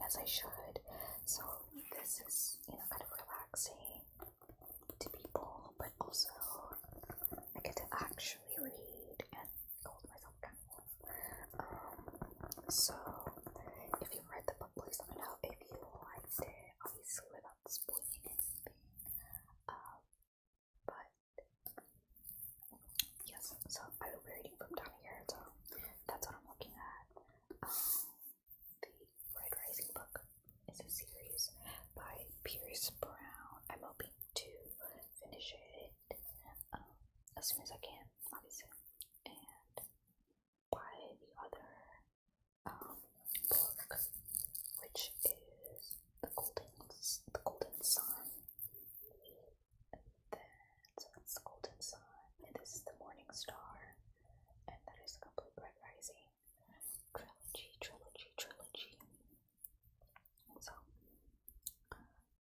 as I should. So this is, kind of relaxing to people, but also I get to actually read and hold myself accountable. So if you read the book, please let me know if you liked it, obviously without spoiling anything. But yes, so I will be reading from down here, so that's what I'm looking at. The Red Rising book is a series by Pierce Brown. I'm hoping to finish it as soon as I can, obviously. And by the other book, which is The Golden Sun. So that's The Golden Sun, and this is The Morning Star, and that is the complete Red Rising trilogy. So,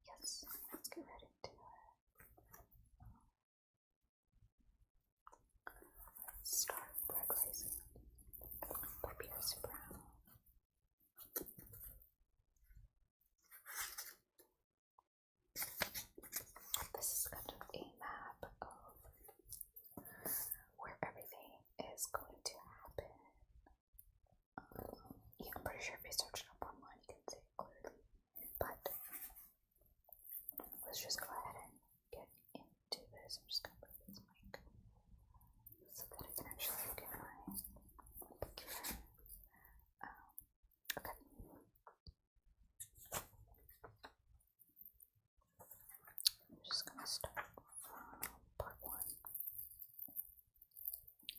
yes, let's get right into it. Start Red Rising by Pierce Brown. This is kind of a map of where everything is going to happen. Yeah, I'm pretty sure if you search it up online, you can see it clearly. But let's just go ahead and get into this. I'm just gonna put this mic so that I can actually look at my book here. Okay. I'm just gonna start from part 1,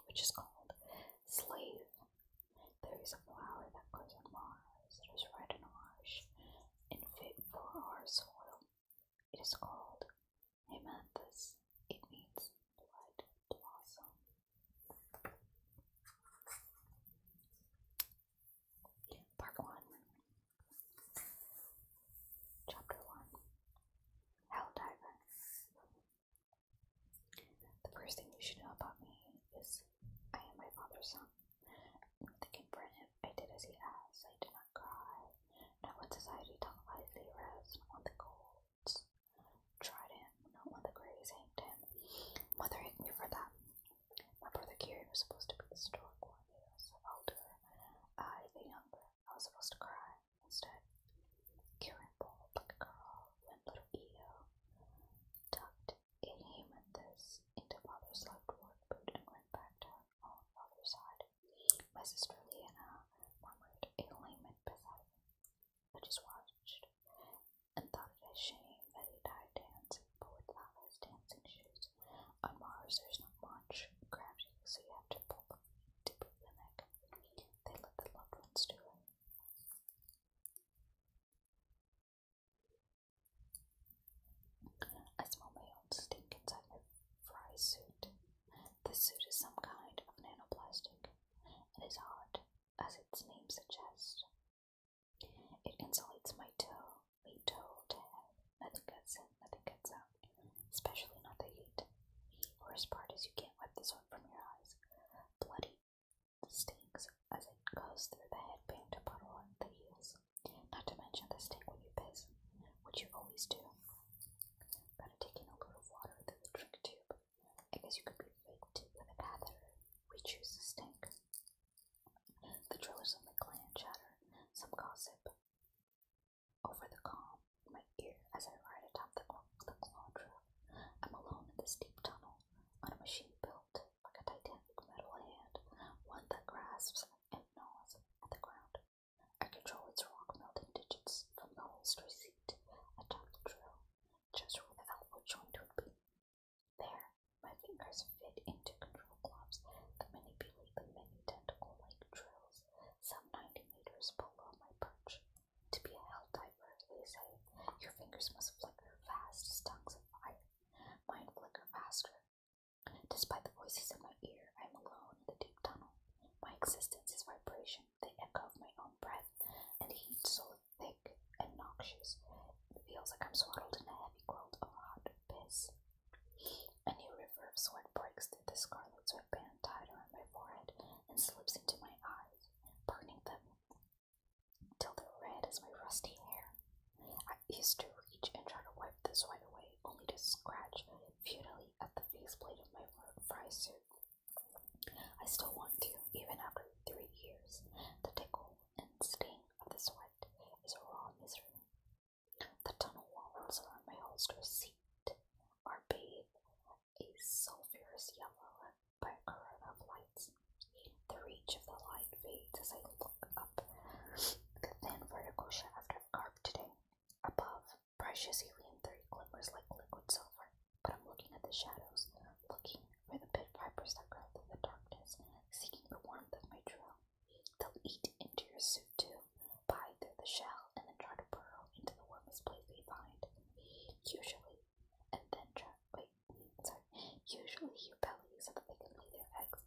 which is called Slave. There is a flower that grows on Mars. It is red and harsh and fit for our soil. It is called Amanthus. It means blood blossom. Part 1. Chapter 1. Hell Diver. The first thing you should know about me is I am my father's son. Thinking for him, I did as he asked. I did not cry. Not when society televised the arrest, not when the colds tried him, not when the grays hanged him. Mother hit me for that. My brother Kieran was supposed to be the stoic one. He was the older, I the younger. I was supposed to cry. Instead, Kieran bawled like a girl when little Eo tucked a Amanthus into father's left work boot and went back to her own father's side. My sister Leanna murmured a lament beside me. I just watched and thought it a shame that he died dancing, but without his dancing shoes. On Mars, there's not much gravity, so you have to pull the feet to breathe the neck. They let the loved ones do it. I smell my own stink inside my fry suit. This suit is some kind of nanoplastic. It is hot, as its name suggests. It insulates my toe to head. Nothing gets in, nothing gets out, especially not the heat. Worst part is you can't wipe the sweat from your eyes. Bloody stings as it goes through the headband to puddle at the heels. Not to mention the stink when you piss, which you always do. Gotta take in a load of water through the drink tube. I guess you could be faked with a catheter. We choose the stink. The drillers of my clan chatter, some gossip. Over the calm in my ear as I ride atop the claw drill. I'm alone in this deep tunnel on a machine built like a titanic metal hand, one that grasps and gnaws at the ground. I control its rock melting digits from the holster seat atop the drill, just where the elbow joint would be. There, my fingers fit into control gloves that manipulate the many tentacle-like drills, some 90 meters below my perch. To be a hell diver, they say, your fingers must flicker fast as tongues of fire. Mine flicker faster. Despite the voices in my ear, I am alone in the deep tunnel. My existence is vibration, the echo of my own breath, and heat so thick and noxious. It feels like I'm swaddled in a heavy quilt of hot piss. A new river of sweat breaks through the scarlet sweatband tied around my forehead and slips into my eyes, burning them till they're red as my rusty used to reach and try to wipe the sweat away, only to scratch futilely at the faceplate of my fry suit. I still want to, even after 3 years. The tickle and sting of the sweat is a raw misery. The tunnel walls around my holster seat are bathed a sulphurous yellow by a corona of lights. The reach of the light fades as I look up the thin vertical shaft I've carved today. Above, precious helium-3 glimmers like liquid silver, but I'm looking at the shadows, looking for the pit vipers that grow through the darkness, seeking the warmth of my drill. They'll eat into your suit too, bite through the shell, and then try to burrow into the warmest place they find. Usually, usually your belly so that they can lay their eggs.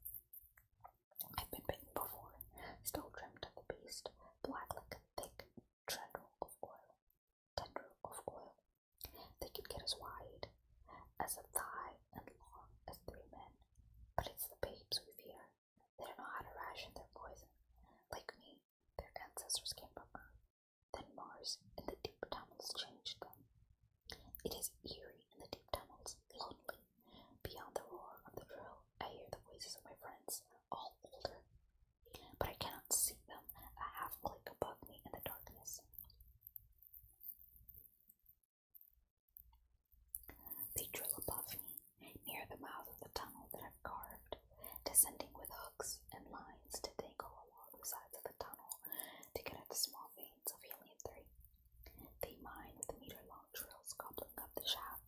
I've been bitten before, still dreamt of the beast, black like a thick tendril of oil. They could get as wide as a thigh and long as 3 men, but it's the babes we fear. They don't know how to ration their poison. Like me, their ancestors came from Earth, then Mars, and the deep tunnels changed them. It is eerie in the deep tunnels, lonely. Beyond the roar of the drill, I hear the voices of my friends, all older, but I cannot see them, a half click above me in the darkness. They drill above me, near the mouth of the tunnel that I've carved, descending with hooks and lines to dangle along the sides of the tunnel to get at the small veins of helium-3. They mine with meter-long drills gobbling up the shaft.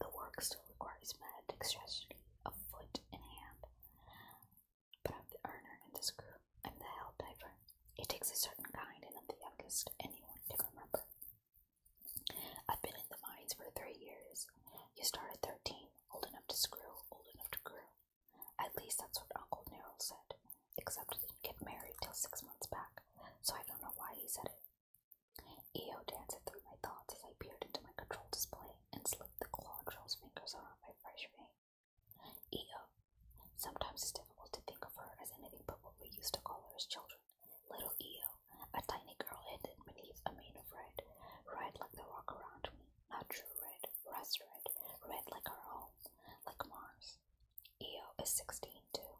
The work still requires mad dexterity of foot and hand, but I'm the earner and the screw. I'm the hell diver. It takes a certain kind, and I'm the youngest anyone can remember. I've been in the mines for 3 years. You start at 13, old enough to screw, old enough to grow. At least that's what Uncle Nero said, except he didn't get married till 6 months back, so I don't know why he said it. EO danced through my thoughts as I peered into my control display and slipped the claw drill's fingers around my fresh vein. EO. Sometimes it's difficult to think of her as anything but what we used to call her as children. Little EO, a tiny girl hidden beneath a mane of red like the rock around me, not true red, rust red like our home, like Mars. EO is 16 too,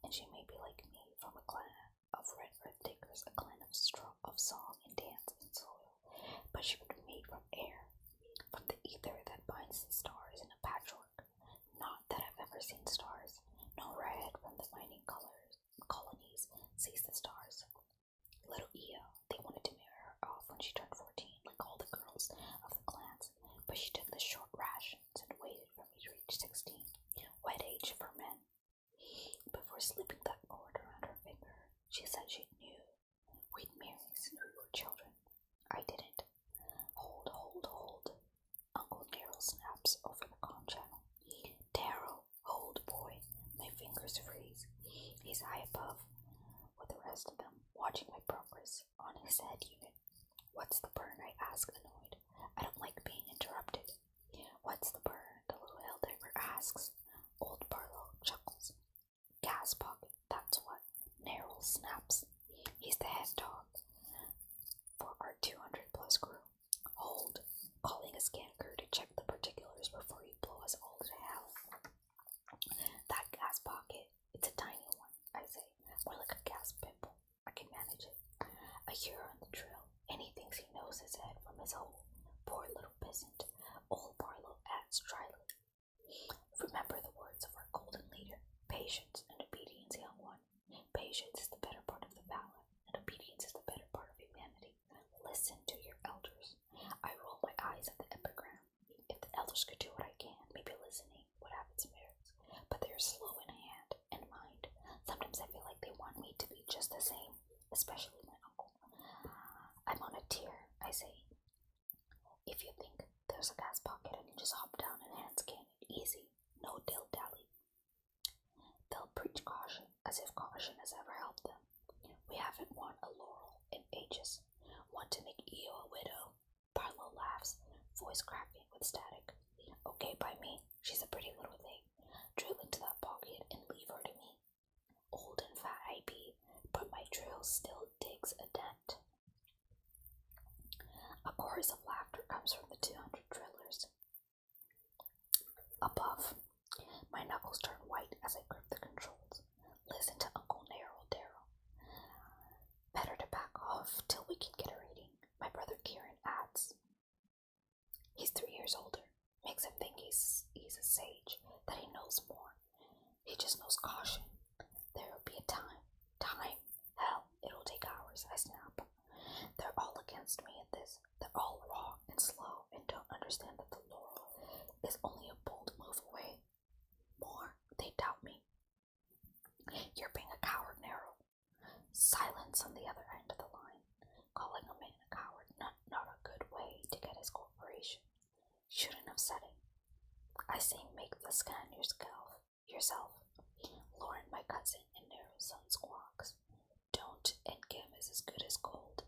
and she may be like me, from a clan of red earth diggers, a clan of song and dance and soil, but she would be made from air, from the ether that binds the stars in a patchwork. Not that I've ever seen stars. No red from the mining colonies sees the stars. Little EO, they wanted to marry her off when she turned 14, like all the girls of the clans, but she took the short rations and waited for me to reach 16, wet age for men. Before slipping that cord around her finger, she said she knew we'd marry since we were children. I didn't. Hold. Uncle Daryl snaps over the comm channel. Daryl, hold, boy. My fingers freeze. He's high above, with the rest of them, watching my progress on his head unit. What's the burn? I ask, annoyed. I don't like being interrupted. What's the burn? The little hell diver asks. Old Barlow chuckles. Gas pocket, that's what. Neryl snaps. He's the head dog for our 200 plus crew. Hold. Calling a scan crew to check the particulars before you blow us all to hell. That gas pocket, it's a tiny one, I say. More like a gas pimple. I can manage it. A year on the drill, and he thinks he knows his head from his hole. Poor little peasant. Old Barlow adds dryly. Remember the words of our golden leader. Patience and obedience, young one. Patience is the better part of the valor, and obedience is the better part of humanity. Listen to your elders. I roll my eyes at the epigram. If the elders could do what I can, maybe listening would have its merits. But they're slow in hand and mind. Sometimes I feel like they want me to be just the same, especially my uncle. I'm on a tier, I say. If you think there's a gas pocket, I can just hop down and hand scan it. Easy. No dilly-dally. They'll preach caution, as if caution has ever helped them. We haven't won a laurel in ages. Want to make EO a widow? Barlow laughs, voice cracking with static. Okay by me. She's a pretty little thing. Drill into that pocket and leave her to me. Old and fat I be, but my drill still digs a dent. A chorus of laughter comes as I grip the controls. Listen to Uncle Daryl. Better to back off till we can get a reading, my brother Kieran adds. He's 3 years older. Makes him think he's a sage, that he knows more. He just knows caution. There will be a time. Hell, it'll take hours, I snap. They're all against me at this. They're all wrong and slow and don't understand that the laurel is only a bold move away. More, they doubt me. You're being a coward, Narrow. Silence on the other end of the line. Calling a man a coward, not a good way to get his corporation. Shouldn't have said it. I say make the scan yourself. Lauren, my cousin, and Narrow's son squawks. Don't, and Gam is as good as gold.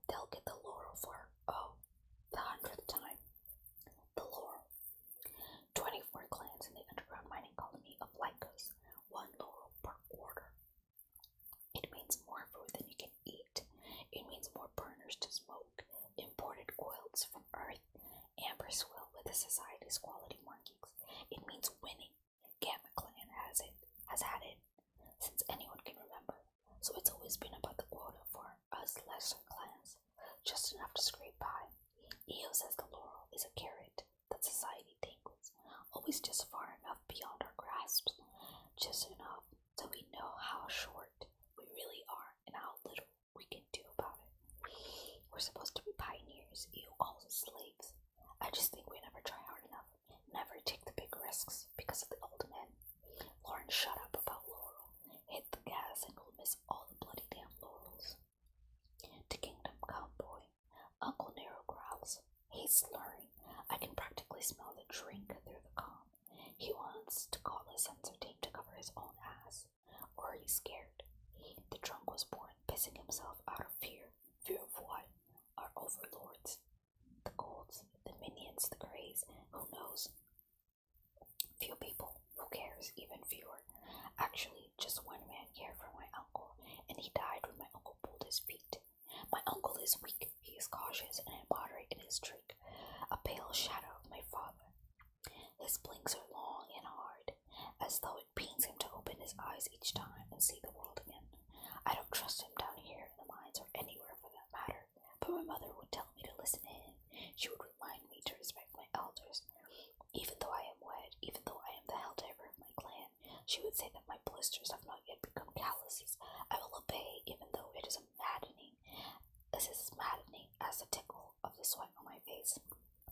They'll get the laurel for, the 100th time. The laurel. 24 clans in the underground mining colony of Lycos. 1 laurel per order. It means more food than you can eat. It means more burners to smoke. Imported oils from Earth. Amber swill with the society's quality markings. It means winning. Gamma clan has had it since anyone can remember. So it's always been about the quota for us lesser clans. Just enough to scrape by. Eo says the laurel is a carrot that society dangles. Always just far enough beyond our grasps. Just enough so we know how short we really are and how little we can do about it. We're supposed to be pioneers. Eo calls us slaves. I just think we never try hard enough. Never take the big risks because of the old men. Lauren, shut up about laurel. Hit the gas and we'll miss all the bloody damn laurels. To kingdom come, boy. Uncle Nero growls. He's slurring. I can practically smell the drink through the comm. He wants to call a sensor team to cover his own ass. Or he's scared. The drunk was born pissing himself out of fear. Fear of what? Our overlords. The golds, the minions, the greys. Who knows? Few people. Who cares? Even fewer. Actually, just one man cared for my uncle, and he died when my uncle pulled his feet. My uncle is weak. He is cautious and immoderate in his drink. A pale shadow of my father. His blinks are long and hard, as though it pains him to open his eyes each time and see the world again. I don't trust him down here in the mines or anywhere for that matter, but my mother would tell me to listen to him. She would remind me to respect my elders. Even though I am wed, even though I am the helldiver of my clan, she would say that my blisters have not yet become calluses. I will obey, even though it is maddening as the tickle of the sweat on my face.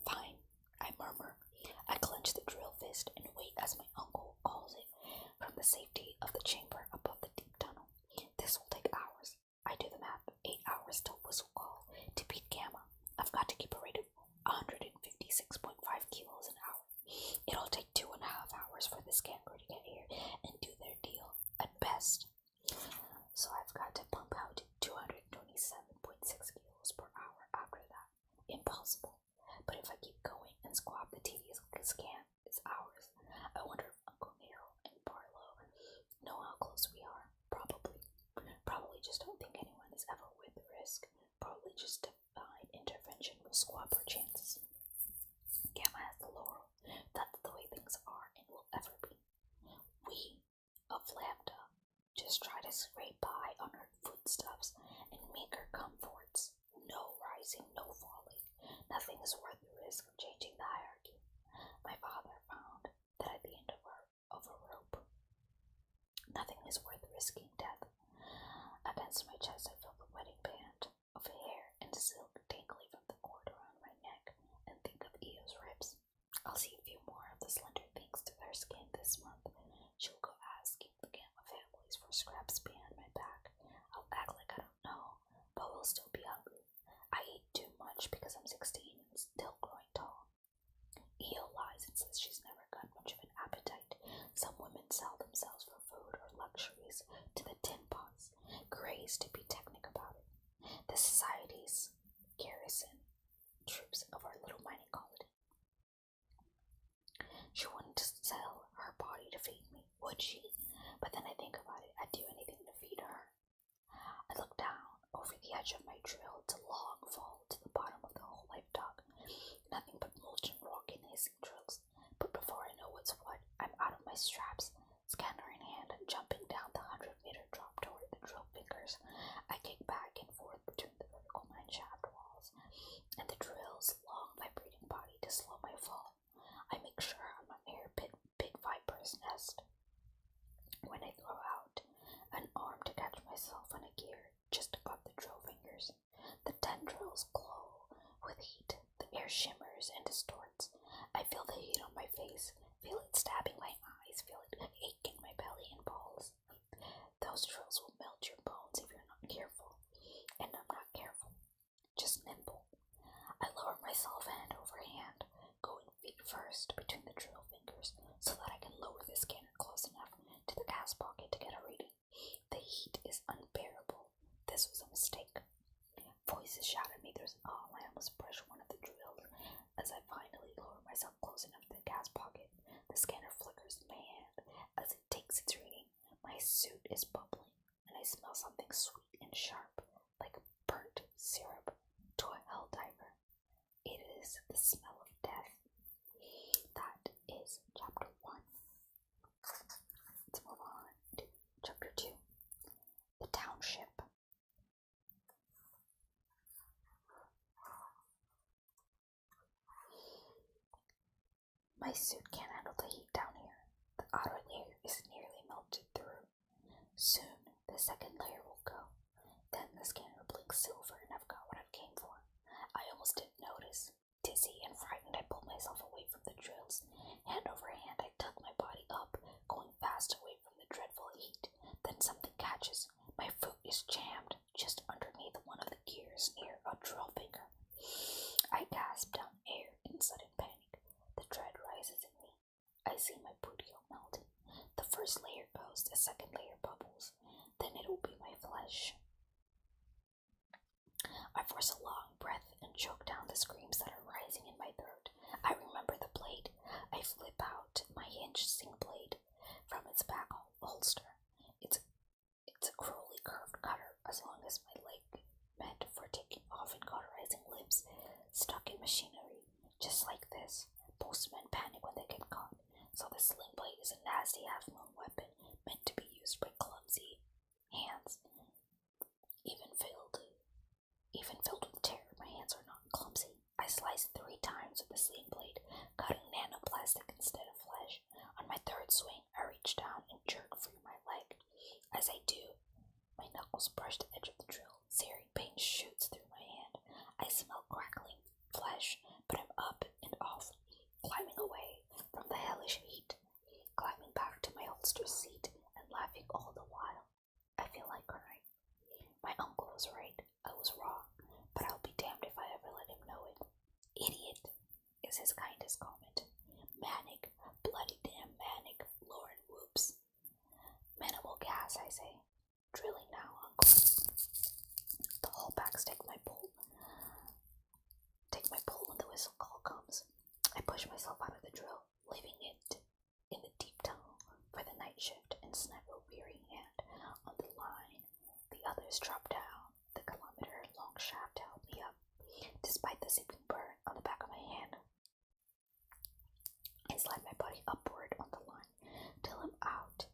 Fine, I murmur. I clench the drill fist and wait as my uncle calls it from the safety of the chamber above the deep tunnel. This will take hours. I do the math. 8 hours till whistle call to beat Gamma. I've got to keep a rate of 156.5 kilos an hour. It'll take 2.5 hours for this scan crew to get here and do their deal, at best. So I've got to pump out 227.6 kilos per hour after that. Impossible. But if I keep going and squab the tedious scan, it's hours. I wonder if Uncle Nero and Barlow know how close we are. Probably just don't think anyone is ever worth the risk. Probably just divine intervention will squab our chances. Gamma has the laurel. That's the way things are and will ever be. We of Lambda just try to scrape by on her foodstuffs and make her comforts. No rising, no falling. Nothing is worth the risk of changing the hierarchy. My father found that at the end of a rope. Nothing is worth risking death. Against my chest I feel the wedding band of hair and silk dangling from the cord around my neck and think of Eo's ribs. I'll see a few more of the slender things to their skin this month. She'll go asking the Gamma families for scraps behind my back. I'll act like I don't know, but will still be hungry. I eat too much because I'm 16 and still growing tall. Eo lies and says she's never got much of an appetite. Some women sell themselves for food or luxuries to the tin pots. Grays, to be technic about it. The society's garrison troops of our little mining colony. She wouldn't sell her body to feed me, would she? But then I think about it, I'd do anything to feed her. I look down over the edge of my drill to long fall to the bottom of the whole life dock. Nothing but molten rock and hissing drills. But before I know what's what, I'm out of my straps. Scanner shimmers and distorts. I feel the heat on my face, feel it stabbing my eyes, feel it ache in my belly and balls. Those drills will melt your bones if you're not careful, and I'm not careful, just nimble. I lower myself hand over hand, going feet first between the drill fingers so that I can lower the scanner close enough to the gas pocket to get a reading. The heat is unbearable. This was a mistake. Voices shout at me through the I almost brush one of the drills. As I finally lower myself close enough to the gas pocket, the scanner flickers in my hand. As it takes its reading, my suit is bubbling, and I smell something sweet and sharp, like burnt syrup to a hell diver. It is the smell of death. That is chapter 1. Let's move on to chapter 2. The township. My suit can't handle the heat down here. The outer layer is nearly melted through. Soon, the second layer will go. Then the scanner blinks silver and I've got what I came for. I almost didn't notice. Dizzy and frightened, I pull myself away from the drills. Hand over hand, I tug my body up, going fast away from the dreadful heat. Then something catches. My foot is jammed just underneath one of the gears near a drill finger. I gasp down air in sudden panic. The dread rises in me. I see my booty melting. The first layer goes, the second layer bubbles. Then it will be my flesh. I force a long breath and choke down the screams that are rising in my throat. I remember the blade. I flip out my hinged sling blade from its back holster. It's a cruelly curved cutter, as long as my leg, meant for taking off and cauterizing limbs, stuck in machinery. Just like this. Postmen panic when they get caught, so the sling blade is a nasty half-moon weapon meant to be used by clumsy hands. Even filled with terror, my hands are not clumsy. I slice 3 times with the sling blade, cutting nanoplastic instead of flesh. On my third swing, I reach down and jerk free my leg. As I do, my knuckles brush the edge of the drill. Searing pain shoots through my hand. I smell crackling flesh, but I'm up and off, climbing away from the hellish heat, climbing back to my holster seat and laughing all the while. I feel like crying. My uncle was right. I was wrong, but I'll be damned if I ever let him know it. Idiot is his kindest comment. Manic, bloody damn manic, Lauren whoops. Minimal gas, I say. Drilling now, uncle. The holdbacks take my pull when the whistle call comes. I push myself out of the drill, leaving it in the deep tunnel for the night shift and snap a weary hand on the line. The others drop down the kilometer-long shaft to help me up. Despite the seeping burn on the back of my hand, I slide my body upward on the line till I'm out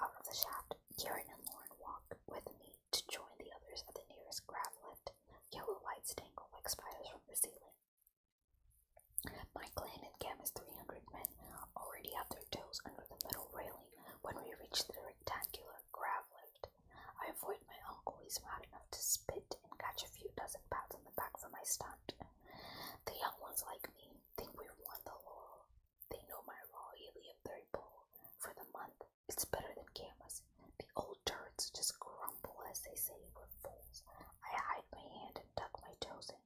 of the shaft. Kieran and Lauren walk with me to join the others at the nearest grav lift. Yellow lights dangle like spiders from the ceiling. My clan and Gamma's 300 men already have their toes under the metal railing when we reach the rectangular grav lift. I avoid my uncle. He's mad enough to spit and catch a few dozen pats on the back for my stunt. The young ones like me think we've won the laurel. They know my raw helium 30 pull for the month. It's better than Gamma's. The old turds just grumble as they say we're fools. I hide my hand and tuck my toes in.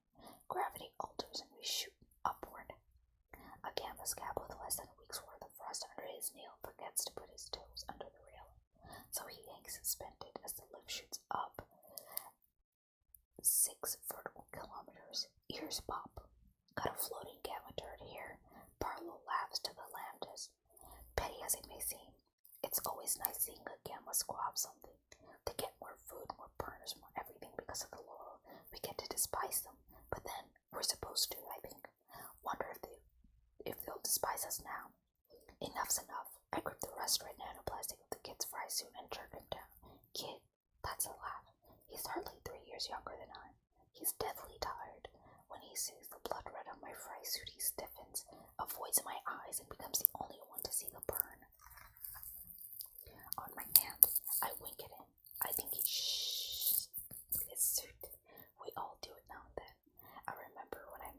Gravity alters and we shoot upward. A Gamma scab with less than a week's worth of frost under his nail forgets to put his toes under the railing, so he hangs suspended as the lift shoots up 6 vertical kilometers. Ears pop. Got a floating Gamma turd here. Barlow laughs to the lambdas. Petty as it may seem, it's always nice seeing a Gamma squab something. They get more food, more burners, more everything because of the laurel. We get to despise them, but then we're supposed to, I think. Wonder if they'll despise us now. Enough's enough. I grip the rust-red nanoplastic of the kid's fry suit and jerk him down. Kid, that's a laugh. He's hardly 3 years younger than I. He's deathly tired. When he sees the blood red on my fry suit, he stiffens, avoids my eyes, and becomes the only one to see the burn on my hand. I wink at him. I think he his suit. We all do it now and then. I remember when I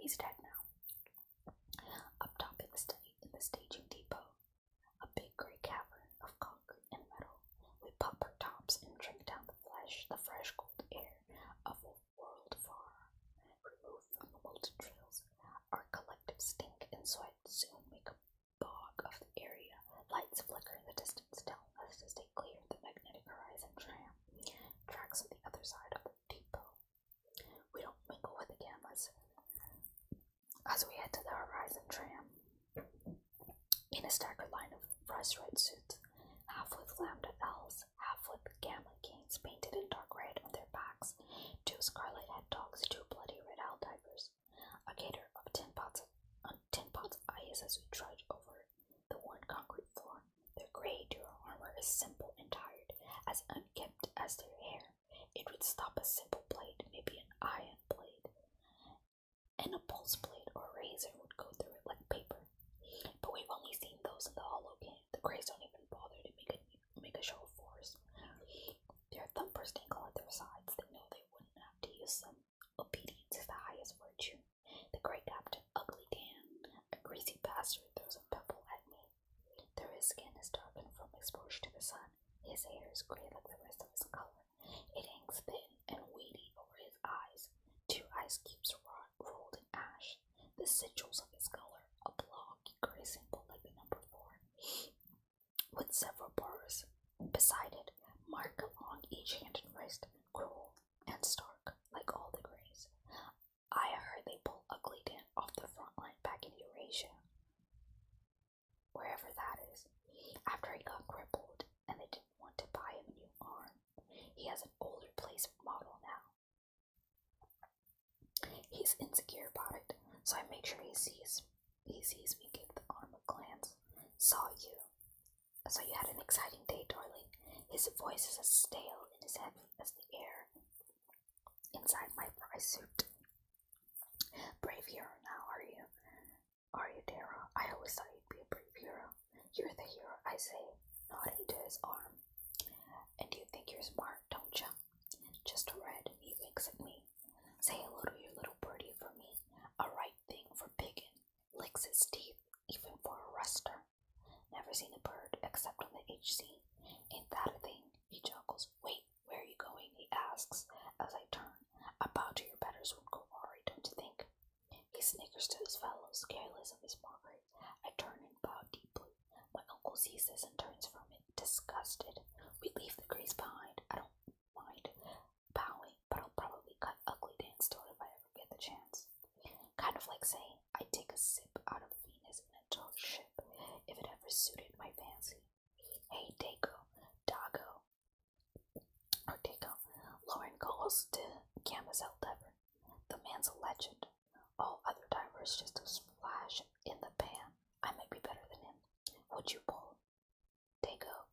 He's dead now. Up top in the staging depot, a big gray cavern of concrete and metal. We pop our tops and drink down the fresh cold air of a world far removed from the molten trails. Our collective stink and sweat soon make a bog of the area. Lights flicker in the distance, telling us to stay clear of the magnetic horizon tram tracks on the other side of the depot. We don't mingle with the gammas as we head to the horizon tram. In a staggered line of rust red suits, half with lambda L's, half with gamma canes painted in dark red on their backs, 2 scarlet head dogs, 2 bloody red owl divers, a gator of 10 pots eyes as we trudge over the worn concrete floor. Their gray duro armor is simple and tired, as unkempt as their hair. It would stop a simple blade, maybe an iron blade, and a pulse blade or razor would go through it like paper. But we've only seen those in the hollow game. The Greys don't even bother to make a show of force. Their thumpers dangle at their sides. They know they wouldn't have to use them. Obedience is the highest virtue. The Grey Captain, Ugly Dan, a greasy bastard, throws a pebble at me. Though his skin is darkened from exposure to the sun, his hair is gray like the rest of his color. It hangs thin and weedy over his eyes. 2 ice cubes rolled in ash. The sigils of his color, a blocky gray symbol like the number 4, with several bars beside it, marked along each hand and wrist, cruel and stark, like all the Greys. I heard they pulled Ugly Dan off the front line back in Eurasia, wherever that is, after he got crippled and they didn't want to buy him a new arm. He has an older place model now. He's insecure about it, so I make sure he sees me give the arm a glance. So you had an exciting day, darling. His voice is as stale and as heavy as the air inside my fry suit. Brave hero now, are you? Are you, Dara? I always thought you'd be a brave hero. You're the hero, I say, nodding to his arm. And you think you're smart, don't you? Just red, and he winks at me. Say hello to your little birdie for me. A right thing for piggin'. Licks his teeth, even for a ruster. Never seen a bird except on the HC. Ain't that a thing? He chuckles. Wait, where are you going? He asks as I turn. I bow to your betters when Kowari, don't you think? He snickers to his fellows, careless of his mockery. I turn and bow deeply. My uncle sees this and turns from it, disgusted. We leave the Grease behind. I don't mind bowing, but I'll probably cut Ugly Dan's throat if I ever get the chance. Kind of like saying I'd take a sip out of Venus in a dark ship if it ever suited my fancy. Hey, Dago, Lauren calls to Gamazelle Diver. The man's a legend. All other divers just a splash in the pan. I might be better than him. Would you pull? Dago.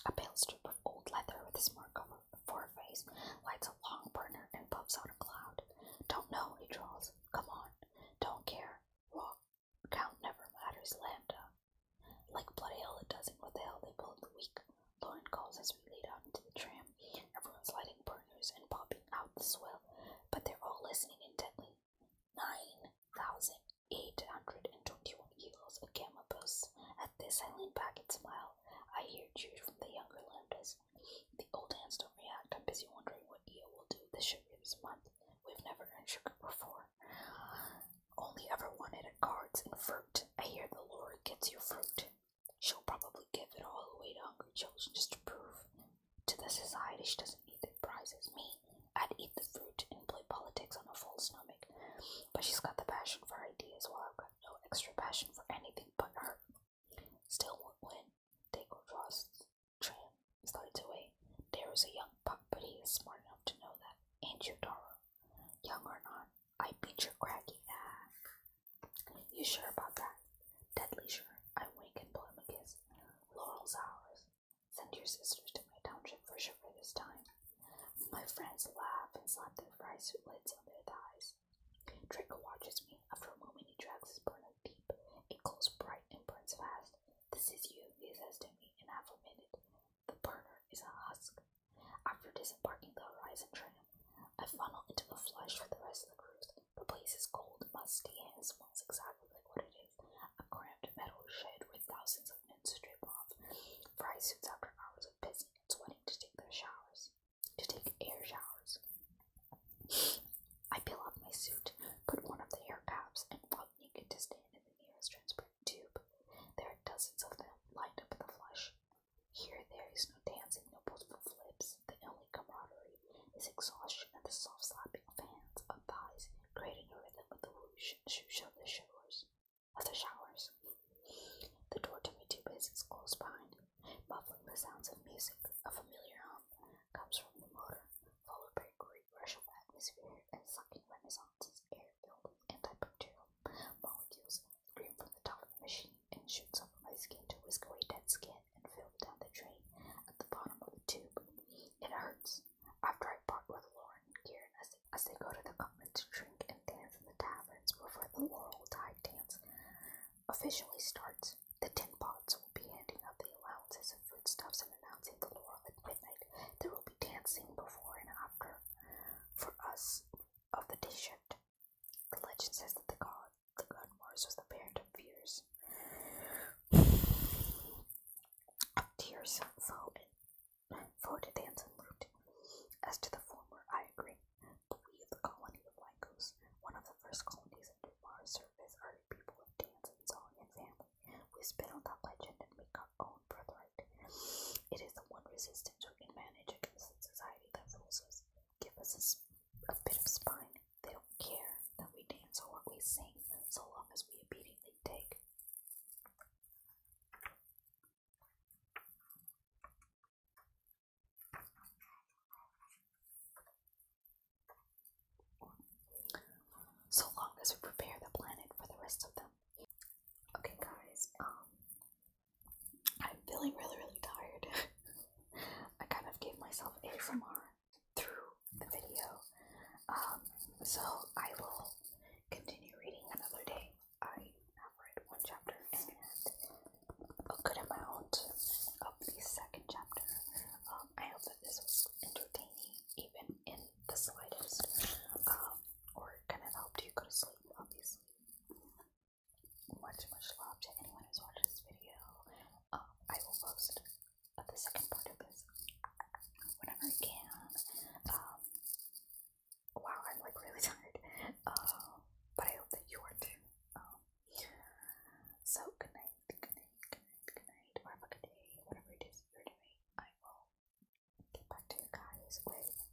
A pale strip of old leather with a smart cover for her face lights a long burner and puffs out a cloud. Don't know, he drawls. Come on. Don't care. Raw count never matters. Lambda. Like bloody hell it doesn't. What the hell they pull in the week? Lauren calls as we lead out into the tram. Everyone's lighting burners and popping out the swill, but they're all listening intently. 9,821 kilos, a gamma boasts. At this I lean back and smile. I hear cheers from the younger lambdas. The old hands don't react. I'm busy wondering what EO will do with the sugar this month. We've never earned sugar before. Only ever won it at cards and fruit. I hear the Lord gets you fruit. She'll probably give it all away to hungry children just to prove to the society she doesn't need their prizes. Me, I'd eat the fruit and play politics on a full stomach. But she's got the passion for ideas while I've got no extra passion for anything but her. Still won't win. Dago draws tram, slides away. Dara's a young pup, but he is smart enough to know that. Ain't you, Dara? Young or not, I beat your craggy ass. You sure about that? Deadly sure. I wink and blow him a kiss. Laurel's ours. Send your sisters to my township for sugar this time. My friends laugh and slap their fry suit lids on their thighs. Draco watches me. After a moment, he drags his burner deep. It glows bright and burns fast. This is you, he says to me in half a minute. The burner is a husk. After disembarking the horizon tram, I funnel into the flesh for the rest of the cruise. The place is cold, musty, and it smells exactly like what it is. A cramped metal shed where thousands of men strip off fry suits after hours of pissing and sweating to take air showers. I peel off my suit, put one of the air caps, and walk naked to stand in the nearest transparent tube. There are dozens of them lined up in the flesh. Here there is no dancing, no boastful flips. The only camaraderie is exhaustion and the soft slapping of hands, of thighs, creating a rhythm with the whoosh and shoosh of the showers. The door to my tube is close behind, muffling the sounds of music. A familiar hum comes from the motor, followed by a great rush of atmosphere and sucking renaissance's air-filled antibacterial molecules scream from the top of the machine and shoots over my skin to whisk away dead skin and fill down the drain at the bottom of the tube. It hurts. After I part with Lauren and Kieran as they go to the convent to drink and dance in the taverns before the Laurel Tide dance officially starts. The tin pots will be handing out the allowances and foodstuffs and announcing the Laurel at midnight. There will be dancing before and after for us of the day shift. The legend says that the god Mars was the parent of fears. Of tears, foe to dance and loot. As to the former, I agree. But we of the colony of Lycos, one of the first colonies under Mars' surface, are a people of dance and song and family. We spin on that legend and make our own birthright. It is the one resistance we can manage against the society that rules us. Give us a bit of spine. They don't care that we dance or what we sing, so long as we obediently take. So long as we prepare the planet for the rest of them. Okay, guys, I'm feeling really, really tired. I kind of gave myself ASMR through the video. So I will continue reading another day. I have read one chapter and a good amount of the second chapter. I hope that this was entertaining, even in the slightest, or kind of helped you go to sleep, obviously. Much love to anyone who's watched this video. I will post the second part of this whenever I can. Wow, I'm like really tired. But I hope that you are too. So good night, or have a good day, whatever it is you're doing. I will get back to you guys with